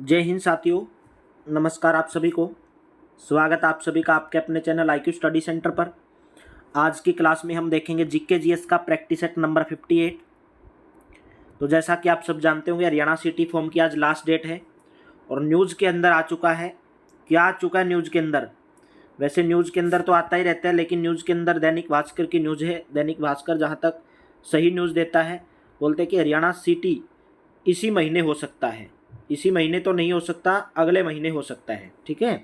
जय हिंद साथियों। नमस्कार आप सभी को। स्वागत आप सभी का आपके अपने चैनल IQ स्टडी सेंटर पर। आज की क्लास में हम देखेंगे जीके जीएस का प्रैक्टिस सेट नंबर 58। तो जैसा कि आप सब जानते होंगे, हरियाणा सिटी फॉर्म की आज लास्ट डेट है और न्यूज़ के अंदर आ चुका है। क्या आ चुका है न्यूज़ के अंदर? वैसे न्यूज़ के अंदर तो आता ही रहता है, लेकिन न्यूज़ के अंदर दैनिक भास्कर की न्यूज़ है। दैनिक भास्कर जहाँ तक सही न्यूज़ देता है, बोलते हैं कि हरियाणा सिटी इसी महीने हो सकता है। इसी महीने तो नहीं हो सकता, अगले महीने हो सकता है। ठीक है,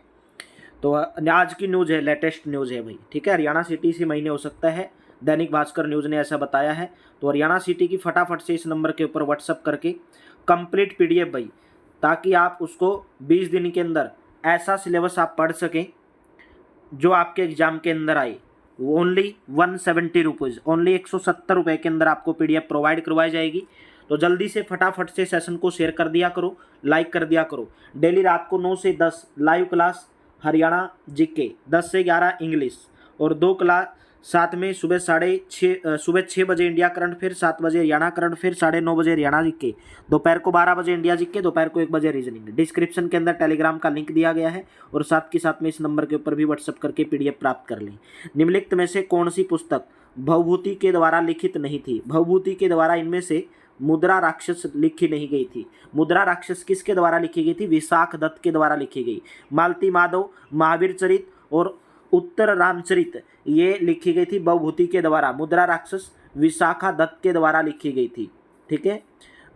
तो आज की न्यूज़ है, लेटेस्ट न्यूज़ है भाई। ठीक है, हरियाणा सिटी इसी महीने हो सकता है। दैनिक भास्कर न्यूज़ ने ऐसा बताया है। तो हरियाणा सिटी की फटाफट से इस नंबर के ऊपर व्हाट्सअप करके कंप्लीट PDF भाई, ताकि आप उसको 20 दिन के अंदर ऐसा सिलेबस आप पढ़ सकें जो आपके एग्जाम के अंदर आए। ओनली 170 रुपीज़, ओनली 170 रुपये के अंदर आपको PDF प्रोवाइड करवाई जाएगी। तो जल्दी से फटाफट से सेशन को शेयर कर दिया करो, लाइक कर दिया करो। डेली रात को 9 से 10 लाइव क्लास हरियाणा जीके, 10 से 11 इंग्लिश और 2 क्लास साथ में सुबह 6 बजे इंडिया करंट अफेयर, 7 बजे हरियाणा करंट अफेयर, 9:30 बजे हरियाणा जीके, दोपहर को 12 बजे इंडिया जीके, दोपहर को 1 बजे रीजनिंग। डिस्क्रिप्शन के अंदर टेलीग्राम का लिंक दिया गया है और साथ के साथ में इस नंबर के ऊपर भी व्हाट्सअप करके PDF प्राप्त कर लें। निम्नलिखित में से कौन सी पुस्तक भवभूति के द्वारा लिखित नहीं थी? भवभूति के द्वारा इनमें से मुद्रा राक्षस लिखी नहीं गई थी। मुद्रा राक्षस किसके द्वारा लिखी गई थी? विशाख दत्त के द्वारा लिखी गई। मालती माधव, महावीर चरित और उत्तर रामचरित ये लिखी गई थी भवभूति के द्वारा। मुद्रा राक्षस विशाखा दत्त के द्वारा लिखी गई थी। ठीक है,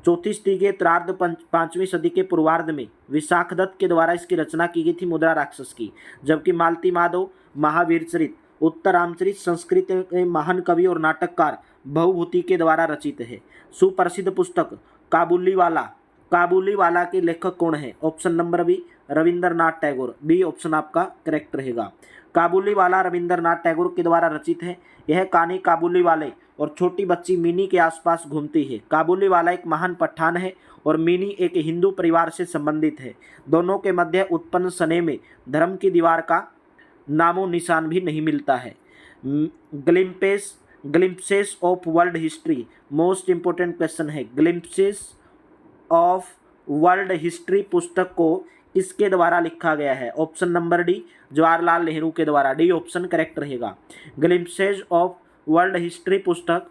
चौथी सदी के उत्तरार्ध 5वीं सदी के पूर्वार्ध में विशाख दत्त के द्वारा इसकी रचना की गई थी मुद्रा राक्षस की। जबकि मालती माधव, महावीर चरित, उत्तर रामचरित संस्कृत के महान कवि और नाटककार भवभूति के द्वारा रचित है। सुप्रसिद्ध पुस्तक काबुलीवाला, काबुलीवाला के लेखक कौन है? Option number B Rabindranath Tagore. B option आपका करेक्ट रहेगा। काबुलीवाला रविंद्रनाथ टैगोर के द्वारा रचित है। यह कहानी काबुलीवाले और छोटी बच्ची मिनी के आसपास घूमती है। काबुलीवाला एक महान पठान है और मिनी एक हिंदू परिवार से संबंधित है। दोनों के मध्य उत्पन्न स्नेह में धर्म की दीवार का नामो निशान भी नहीं मिलता है। Glimpses of world history, most important question है। ग्लिम्पसेस ऑफ वर्ल्ड हिस्ट्री पुस्तक को किसके द्वारा लिखा गया है? Option number D Jawaharlal Nehru के द्वारा। डी ऑप्शन करेक्ट रहेगा। ग्लिम्पसेस ऑफ वर्ल्ड हिस्ट्री पुस्तक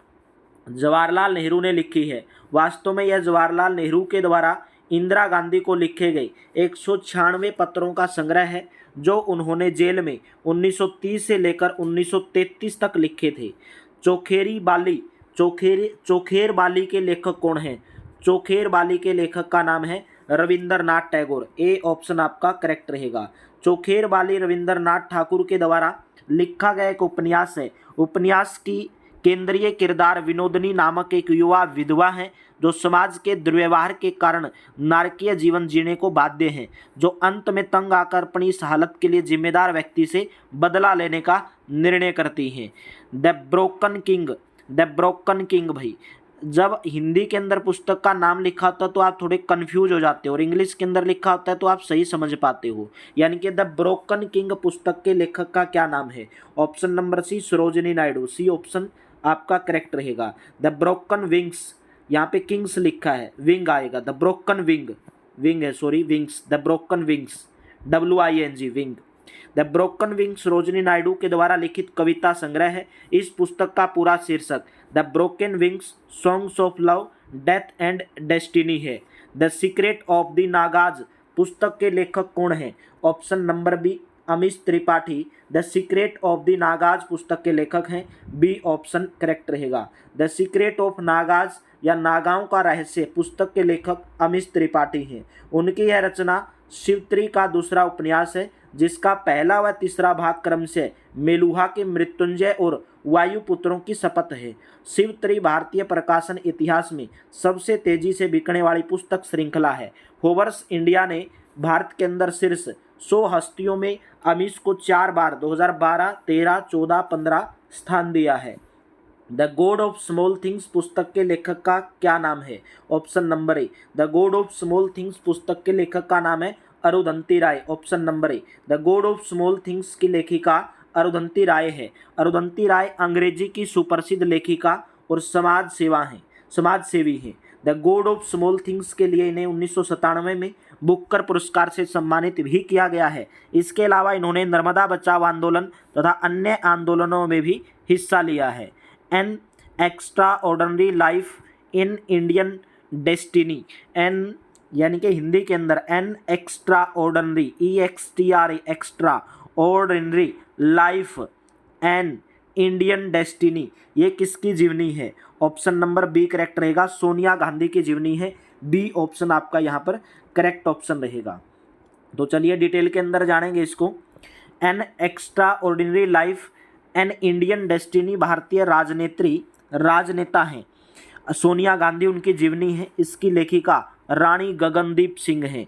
जवाहरलाल नेहरू ने लिखी है। वास्तव में यह जवाहरलाल नेहरू के द्वारा इंदिरा गांधी को लिखे गए 196 पत्रों का संग्रह है, जो उन्होंने जेल में 1930 से लेकर 1933 तक लिखे थे। चोखेर बाली के लेखक कौन हैं? चोखेर बाली के लेखक का नाम है रविंद्रनाथ टैगोर। ए ऑप्शन आपका करेक्ट रहेगा। चोखेर बाली रविंद्रनाथ ठाकुर के द्वारा लिखा गया एक उपन्यास है। उपन्यास की केंद्रीय किरदार विनोदनी नामक एक युवा विधवा है, जो समाज के दुर्व्यवहार के कारण नारकीय जीवन जीने को बाध्य है, जो अंत में तंग आकर अपनी इस हालत के लिए जिम्मेदार व्यक्ति से बदला लेने का निर्णय करती हैं। द ब्रोकन किंग भाई, जब हिंदी के अंदर पुस्तक का नाम लिखा होता है तो आप थोड़े कंफ्यूज हो जाते हो और इंग्लिश के अंदर लिखा होता है तो आप सही समझ पाते हो। यानी कि द ब्रोकन किंग पुस्तक के लेखक का क्या नाम है? Option number C Sarojini Naidu. C option आपका करेक्ट रहेगा। द ब्रोकन विंग्स, यहाँ पे किंग्स लिखा है, विंग आएगा। द ब्रोकन विंग है, sorry wings. The broken wings, WING wing. The broken wing Sarojini Naidu के द्वारा लिखित कविता संग्रह है। इस पुस्तक का पूरा शीर्षक the broken wings songs of love, death and destiny है। The secret of the Nagas पुस्तक के लेखक कौन है? Option number B Amish Tripathi. The secret of the Nagas पुस्तक के लेखक हैं। बी ऑप्शन करेक्ट रहेगा। द सीक्रेट ऑफ नागाज या नागाओं का रहस्य पुस्तक के लेखक अमीश त्रिपाठी हैं। उनकी यह रचना शिवत्री का दूसरा उपन्यास है, जिसका पहला व तीसरा भाग क्रम से मेलुहा के मृत्युंजय और वायुपुत्रों की शपथ है। शिवत्री भारतीय प्रकाशन इतिहास में सबसे तेजी से बिकने वाली पुस्तक श्रृंखला है। होवर्स इंडिया ने भारत के अंदर शीर्ष 100 हस्तियों में अमीश को 4 बार 2012, 13, 14, 15 स्थान दिया है। The god of small things पुस्तक के लेखक का क्या नाम है? Option number A the god of small things पुस्तक के लेखक का नाम है Arundhati Roy. Option number A the god of small things की लेखिका अरुंधति राय है। अरुंधति राय अंग्रेजी की सुप्रसिद्ध लेखिका और समाज सेवी हैं। The god of small things के लिए इन्हें 1997 में बुकर पुरस्कार से सम्मानित भी किया गया है। इसके अलावा इन्होंने नर्मदा बचाओ आंदोलन तथा अन्य आंदोलनों में भी हिस्सा लिया है। An extraordinary life in Indian destiny, an यानी कि हिंदी के अंदर an extraordinary, EXTRA extraordinary life an Indian destiny, ये किसकी जीवनी है? ऑप्शन नंबर बी करेक्ट रहेगा, सोनिया गांधी की जीवनी है। बी ऑप्शन आपका यहाँ पर करेक्ट ऑप्शन रहेगा। तो चलिए डिटेल के अंदर जानेंगे इसको। N extraordinary life an Indian destiny भारतीय राजनेता हैं सोनिया गांधी, उनकी जीवनी है। इसकी लेखिका रानी गगनदीप सिंह हैं।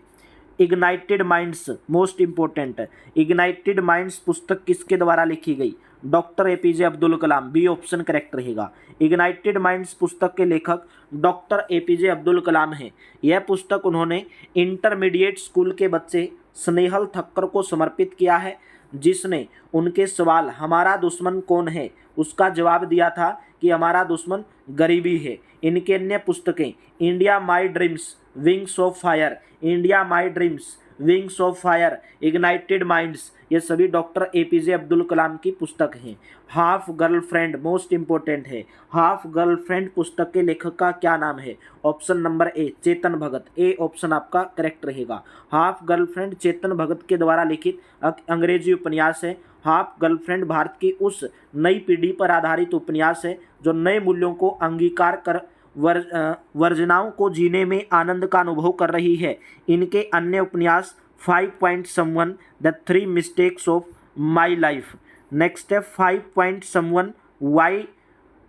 Ignited minds, most important, ignited minds पुस्तक किसके द्वारा लिखी गई? Doctor APJ Abdul Kalam, B option correct रहेगा। इग्नाइटेड माइंड्स पुस्तक के लेखक डॉक्टर APJ अब्दुल कलाम हैं। यह पुस्तक उन्होंने इंटरमीडिएट स्कूल के बच्चे स्नेहल ठक्कर को समर्पित किया है, जिसने उनके सवाल हमारा दुश्मन कौन है उसका जवाब दिया था कि हमारा दुश्मन गरीबी है। इनके अन्य पुस्तकें India my dreams, wings of fire, India my dreams, wings of fire, ignited minds, ये सभी डॉक्टर APJ अब्दुल कलाम की पुस्तक हैं। हाफ गर्लफ्रेंड मोस्ट इंपॉर्टेंट है। हाफ गर्लफ्रेंड पुस्तक के लेखक का क्या नाम है? Option number A Chetan Bhagat, A option आपका करेक्ट रहेगा। हाफ गर्लफ्रेंड चेतन भगत के द्वारा लिखित अंग्रेजी उपन्यास है। हाफ गर्लफ्रेंड भारत की उस नई पीढ़ी पर आधारित उपन्यास है जो नए मूल्यों को अंगीकार कर वर्जनाओं को जीने में आनंद का अनुभव कर रही है। इनके अन्य उपन्यास 5 Point Someone, The 3 Mistakes of My Life, next है 5 Point Someone,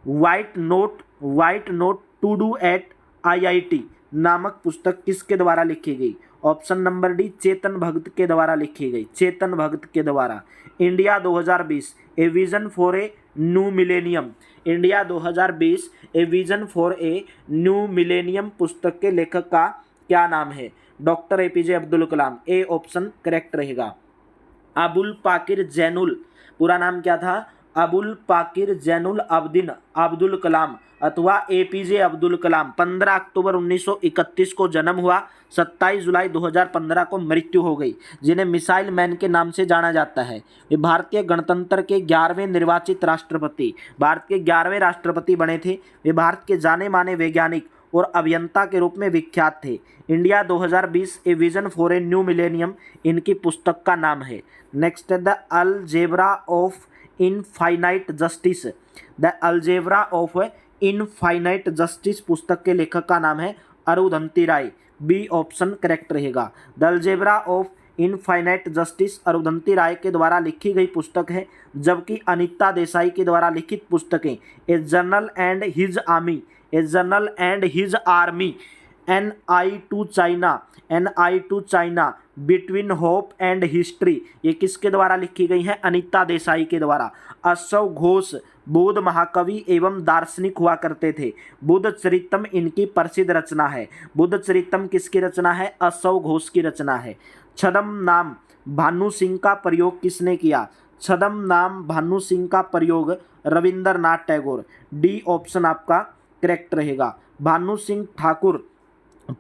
White Note to Do at IIT नामक पुस्तक किसके द्वारा लिखी गई? Option number D Chetan Bhagat के द्वारा लिखी गई, चेतन भगत के द्वारा। India 2020 a vision for a new millennium, India 2020 a vision for a new millennium पुस्तक के लेखक का क्या नाम है? Doctor APJ Abdul Kalam, A option correct रहेगा। अबुल पाकिर जैनुल, पूरा नाम क्या था? अबुल पाकिर जैनुल अब्दीन अब्दुल कलाम अथवा APJ अब्दुल कलाम। 15 अक्टूबर 1931 को जन्म हुआ, 27 जुलाई 2015 को मृत्यु हो गई, जिन्हें मिसाइल मैन के नाम से जाना जाता है। वे भारतीय गणतंत्र के 11वें निर्वाचित राष्ट्रपति, भारत के 11वें राष्ट्रपति बने थे। वे भारत के जाने माने वैज्ञानिक और अभियंता के रूप में विख्यात थे। India 2020 a vision for a new millennium इनकी पुस्तक का नाम है। नेक्स्ट है the algebra of infinite justice, the algebra of infinite justice पुस्तक के लेखक का नाम है Arundhati Roy, B option correct रहेगा। The algebra of infinite justice Arundhati Roy के द्वारा लिखी गई पुस्तक है, जबकि अनीता देसाई के द्वारा लिखित पुस्तकें a general and his army, a general and his army, NI to China, between hope and history, ये किसके द्वारा लिखी गई हैं? अनीता देसाई के द्वारा। अशव घोष बौद्ध महाकवि एवं दार्शनिक हुआ करते थे। बुद्ध चरितम इनकी प्रसिद्ध रचना है। बुद्ध चरितम किसकी रचना है? अशव घोष की रचना है। छद्म नाम भानु सिंह का प्रयोग किसने किया? छद्म नाम भानु सिंह का प्रयोग रविंद्रनाथ टैगोर, डी ऑप्शन आपका करेक्ट रहेगा। भानु सिंह ठाकुर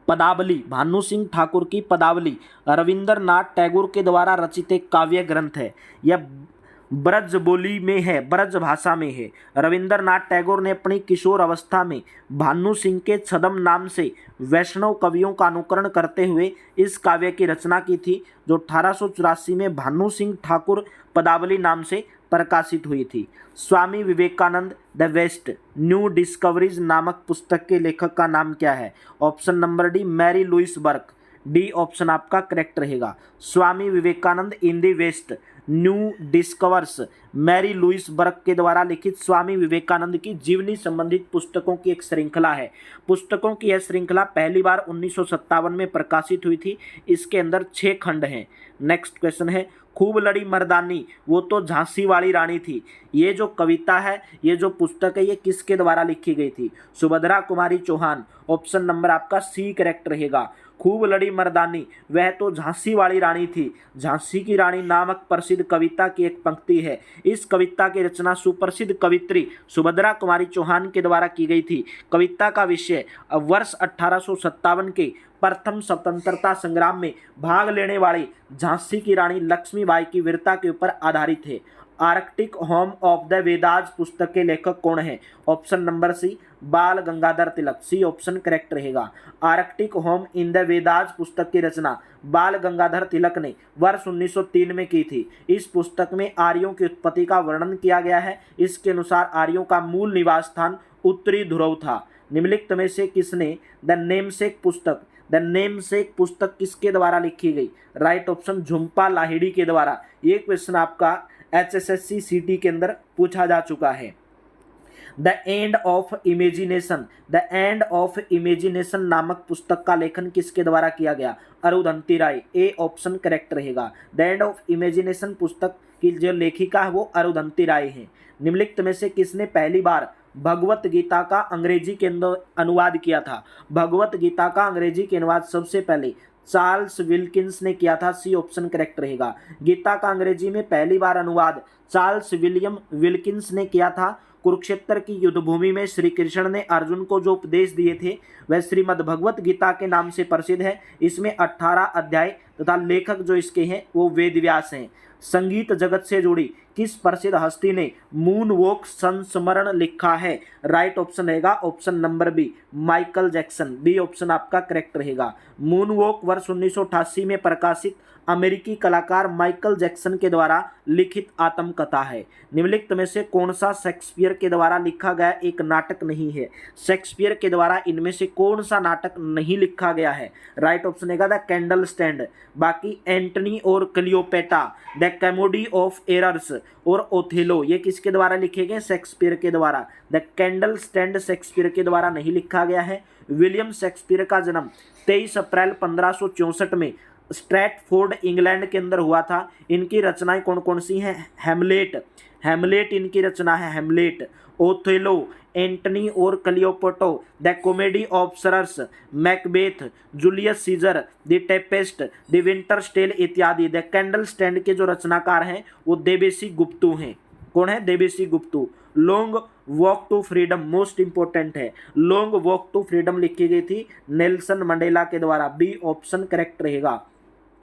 पदावली, भानु सिंह ठाकुर की पदावली रविंद्रनाथ टैगोर के द्वारा रचित एक काव्य ग्रंथ है। यह ब्रज बोली में है, ब्रज भाषा में है। रविंद्रनाथ टैगोर ने अपनी किशोर अवस्था में भानु सिंह के छद्म नाम से वैष्णव कवियों का अनुकरण करते हुए इस काव्य की रचना की थी, जो 1884 में भानु सिंह ठाकुर पदावली नाम से प्रकाशित हुई थी। Swami Vivekananda the west new discoveries नामक पुस्तक के लेखक का नाम क्या है? Option number D Marie Louise Burke, D option आपका करेक्ट रहेगा। Swami Vivekananda in the west new discoveries Marie Louise Burke के द्वारा लिखित स्वामी विवेकानंद की जीवनी संबंधित पुस्तकों की एक श्रृंखला है। पुस्तकों की यह श्रृंखला पहली बार 1957 में प्रकाशित हुई थी। इसके अंदर 6 खंड हैं। नेक्स्ट क्वेश्चन है खूब लड़ी मर्दानी वो तो झांसी वाली रानी थी। ये जो कविता है, ये जो पुस्तक है, ये किसके द्वारा लिखी गई थी? सुभद्रा कुमारी चौहान, ऑप्शन नंबर आपका सी करेक्ट रहेगा। खूब लड़ी मर्दानी, वह तो झांसी वाली रानी थी। झांसी की रानी नामक प्रसिद्ध कविता की एक पंक्ति है। इस कविता की रचना सुप्रसिद्ध कवित्री सुभद्रा कुमारी चौहान के द्वारा की गई थी। कविता का विषय वर्ष 1857 के प्रथम स्वतंत्रता संग्राम में भाग लेने वाली झांसी की रानी लक्ष्मीबाई की वीरता के ऊपर आधारित है। Arctic home of the Vedas पुस्तक के लेखक कौन है? ऑप्शन नंबर सी बाल गंगाधर तिलक, सी ऑप्शन करेक्ट रहेगा। Arctic home in the Vedas पुस्तक की रचना बाल गंगाधर तिलक ने वर्ष 1903 में की थी। इस पुस्तक में आर्यों की उत्पत्ति का वर्णन किया गया है। इसके अनुसार आर्यों का मूल निवास स्थान उत्तरी ध्रुव था। निम्नलिखित में से किसने द नेमसेक पुस्तक किसके द्वारा लिखी गई? राइट ऑप्शन झुम्पा लाहिड़ी के द्वारा। ये क्वेश्चन आपका HSSC CT के अंदर पूछा जा चुका है। द एंड ऑफ इमेजिनेशन नामक पुस्तक का लेखन किसके द्वारा किया गया? अरुंधति राय, ए ऑप्शन करेक्ट रहेगा। द एंड ऑफ इमेजिनेशन पुस्तक की जो लेखिका है वो अरुंधति राय है। निम्नलिखित में से किसने पहली बार भगवत गीता का अंग्रेजी के अंदर अनुवाद किया था? भगवत गीता का अंग्रेजी के अनुवाद सबसे पहले चार्ल्स विल्किंस ने किया था, सी ऑप्शन करेक्ट रहेगा। गीता का अंग्रेजी में पहली बार अनुवाद चार्ल्स विलियम विल्किंस ने किया था। कुरुक्षेत्र की युद्धभूमि में श्री कृष्ण ने अर्जुन को जो उपदेश दिए थे वह श्रीमद् भगवत गीता के नाम से प्रसिद्ध है। इसमें 18 अध्याय तथा लेखक जो इसके हैं वो वेदव्यास हैं। संगीत जगत से जुड़ी किस प्रसिद्ध हस्ती ने मून वॉक संस्मरण लिखा है? राइट ऑप्शन रहेगा option number B Michael Jackson, B option आपका करेक्ट रहेगा। मून वॉक वर्ष 1988 में प्रकाशित अमेरिकी कलाकार माइकल जैक्सन के द्वारा लिखित आत्मकथा है। निम्नलिखित में से कौन सा शेक्सपियर के द्वारा लिखा गया एक नाटक नहीं है? शेक्सपियर के द्वारा इनमें से कौन सा नाटक नहीं लिखा गया है? राइट ऑप्शन रहेगा द कैंडल स्टैंड। बाकी एंटनी और Cleopatra, the comedy of errors और ओथेलो ये किसके द्वारा लिखे गए? शेक्सपियर के द्वारा। द कैंडल स्टैंड शेक्सपियर के द्वारा नहीं लिखा गया है। विलियम शेक्सपियर का जन्म 23 अप्रैल 1564 में स्ट्रैटफोर्ड इंग्लैंड के अंदर हुआ था। इनकी रचनाएं कौन कौन सी हैं? हैमलेट इनकी रचना है, हैमलेट। ओथेलो, एंटनी और Cleopatra, the comedy of errors, Macbeth, Julius Caesar, the tempest, the winter's tale इत्यादि। द कैंडल स्टैंड के जो रचनाकार हैं वो देवेसी गुप्तू हैं। कौन है? देवेसी गुप्तू। Long walk to freedom most important है। लॉन्ग वॉक टू फ्रीडम लिखी गई थी नेल्सन मंडेला के द्वारा, बी ऑप्शन करेक्ट रहेगा।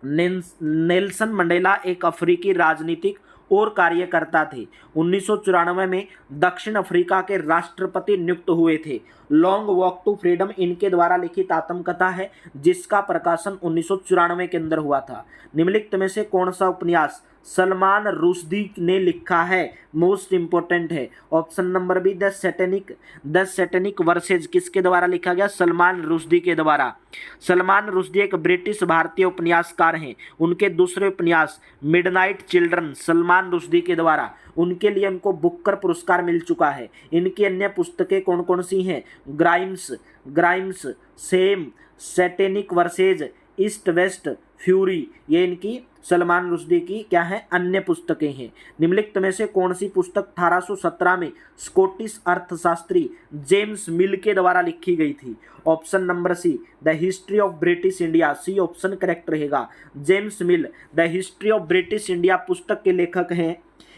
नेल्सन मंडेला एक अफ्रीकी राजनीतिक और कार्यकर्ता थे। 1994 में दक्षिण अफ्रीका के राष्ट्रपति नियुक्त हुए थे। लॉन्ग वॉक टू फ्रीडम इनके द्वारा लिखित आत्मकथा है जिसका प्रकाशन 1994 के अंदर हुआ था। निम्नलिखित में से कौन सा उपन्यास सलमान रुश्दी ने लिखा है? मोस्ट इंपोर्टेंट है। Option number be the satanic versus किसके द्वारा लिखा गया? सलमान रुश्दी के द्वारा। सलमान रुश्दी एक ब्रिटिश भारतीय उपन्यासकार हैं। उनके दूसरे उपन्यास मिडनाइट चिल्ड्रन सलमान रुश्दी के द्वारा, उनके लिए उनको बुकर पुरस्कार मिल चुका है। इनकी अन्य पुस्तकें कौन कौन सी हैं? Grimes, same, satanic versus, east west fury, ये इनकी सलमान रुश्दी की क्या है? अन्य पुस्तकें हैं। निम्नलिखित में से कौन सी पुस्तक 1817 में स्कॉटिश अर्थशास्त्री जेम्स मिल के द्वारा लिखी गई थी? Option number C the history of British India, C option correct रहेगा। James Mill the history of British India पुस्तक के लेखक हैं।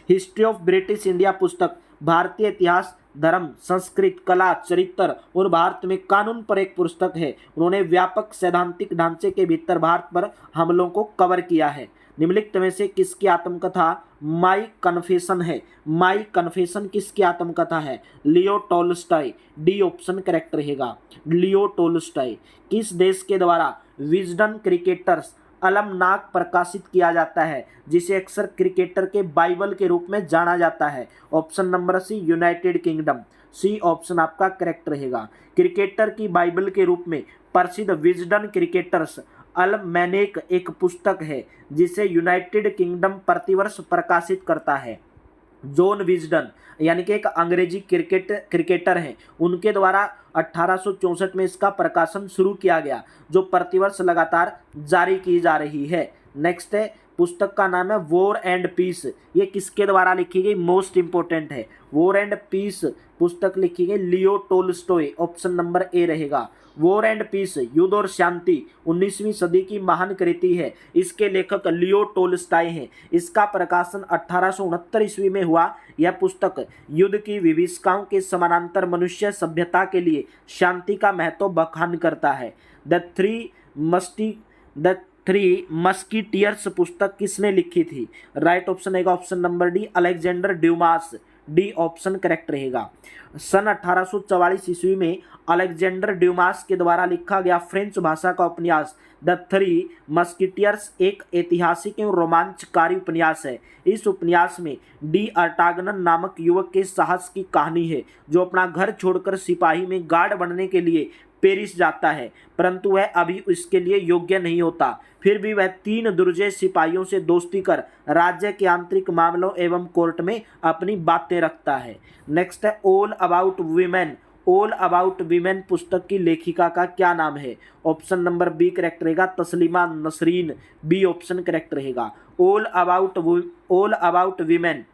हिस्ट्री ऑफ ब्रिटिश इंडिया पुस्तक भारतीय इतिहास, धर्म, संस्कृत, कला, चरित्र और भारत में कानून पर एक पुस्तक है। उन्होंने व्यापक सैद्धांतिक ढांचे के भीतर भारत पर हमलों को कवर किया है। निम्नलिखित में से किसकी आत्मकथा माई कन्फेशन है? माई कन्फेशन किसकी आत्मकथा है? Leo Tolstoy, D option correct रहेगा। Leo Tolstoy. किस देश के द्वारा विजडन क्रिकेटर्स अलमनाक प्रकाशित किया जाता है जिसे अक्सर क्रिकेटर के बाइबल के रूप में जाना जाता है? Option number C United Kingdom, C option आपका करेक्ट रहेगा। क्रिकेटर की बाइबल के रूप में प्रसिद्ध विजडन क्रिकेटर्स अलमैनेक एक पुस्तक है जिसे यूनाइटेड किंगडम प्रतिवर्ष प्रकाशित करता है। जॉन विजडन यानी कि एक अंग्रेजी क्रिकेटर हैं, उनके द्वारा 1864 में इसका प्रकाशन शुरू किया गया जो प्रतिवर्ष लगातार जारी की जा रही है। नेक्स्ट है पुस्तक का नाम है वॉर एंड पीस। ये किसके द्वारा लिखी गई? मोस्ट इंपोर्टेंट है। वॉर एंड पीस पुस्तक लिखी गई Leo Tolstoy, option number A रहेगा। वॉर एंड पीस, युद्ध और शांति 19वीं सदी की महान कृति है। इसके लेखक लियो टोल्स्टॉय हैं। इसका प्रकाशन 1869 ईस्वी में हुआ। यह पुस्तक युद्ध की विभीषिकाओं के समानांतर मनुष्य सभ्यता के लिए शांति का महत्व बखान करता है। द थ्री मस्कीटियर्स पुस्तक किसने लिखी थी? राइट ऑप्शन रहेगा option number D, Alexandre Dumas. D option correct रहेगा। सन 1844 ईस्वी में अलेक्जेंडर ड्यूमास के द्वारा लिखा गया फ्रेंच भाषा का उपन्यास द थ्री मस्कीटियर्स एक ऐतिहासिक एवं रोमांचकारी उपन्यास है। इस उपन्यास में डी अर्टागनन नामक युवक के साहस की कहानी है, जो अपना घर छोड़कर सिपाही में गार्ड बनने के लिए पेरिस जाता है, परंतु वह अभी उसके लिए योग्य नहीं होता। फिर भी वह 3 दुर्जय सिपाहियों से दोस्ती कर राज्य के आंतरिक मामलों एवं कोर्ट में अपनी बातें रखता है। नेक्स्ट है all about women. All about women पुस्तक की लेखिका का क्या नाम है? ऑप्शन नंबर बी करेक्ट रहेगा, Taslima Nasreen. B option correct रहेगा। ऑल अबाउट वीमेन,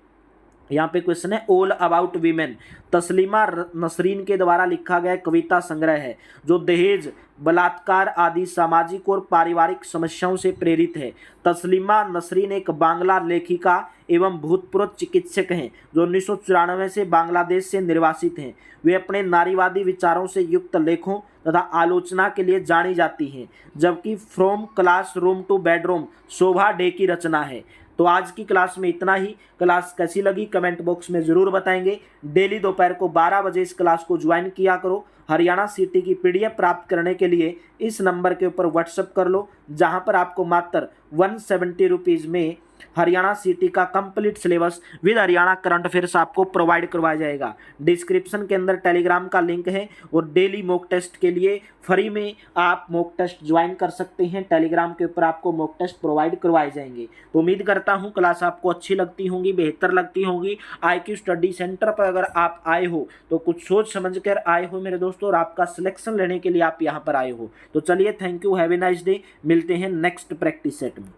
यहाँ पे क्वेश्चन है all about women Taslima Nasreen के द्वारा लिखा गया कविता संग्रह है, जो दहेज, बलात्कार आदि सामाजिक और पारिवारिक समस्याओं से प्रेरित है। तस्लीमा नसरीन एक बांग्ला लेखिका एवं भूतपूर्व चिकित्सक हैं, जो 1994 से बांग्लादेश से निर्वासित हैं। वे अपने नारीवादी विचारों से युक्त लेखों तथा आलोचना के लिए जानी जाती हैं, जबकि from classroom two bedroom Shobha day की रचना है। तो आज की क्लास में इतना ही। क्लास कैसी लगी कमेंट बॉक्स में ज़रूर बताएंगे। डेली दोपहर को 12 बजे इस क्लास को ज्वाइन किया करो। हरियाणा सिटी की पीडीएफ प्राप्त करने के लिए इस नंबर के ऊपर व्हाट्सएप कर लो, जहां पर आपको मात्र 170 रुपीज़ में हरियाणा सिटी का complete syllabus with Haryana current affairs आपको प्रोवाइड करवाया जाएगा। डिस्क्रिप्शन के अंदर टेलीग्राम का लिंक है और डेली मॉक टेस्ट के लिए फ्री में आप मॉक टेस्ट ज्वाइन कर सकते हैं। टेलीग्राम के ऊपर आपको मॉक टेस्ट प्रोवाइड करवाए जाएंगे। तो उम्मीद करता हूँ क्लास आपको अच्छी लगती होंगी, बेहतर लगती होंगी। IQ स्टडी सेंटर पर अगर आप आए हो तो कुछ सोच समझ कर आए हो मेरे दोस्तों, और आपका सिलेक्शन लेने के लिए आप यहाँ पर आए हो। तो चलिए, thank you, have a nice day. मिलते हैं नेक्स्ट प्रैक्टिस सेट में।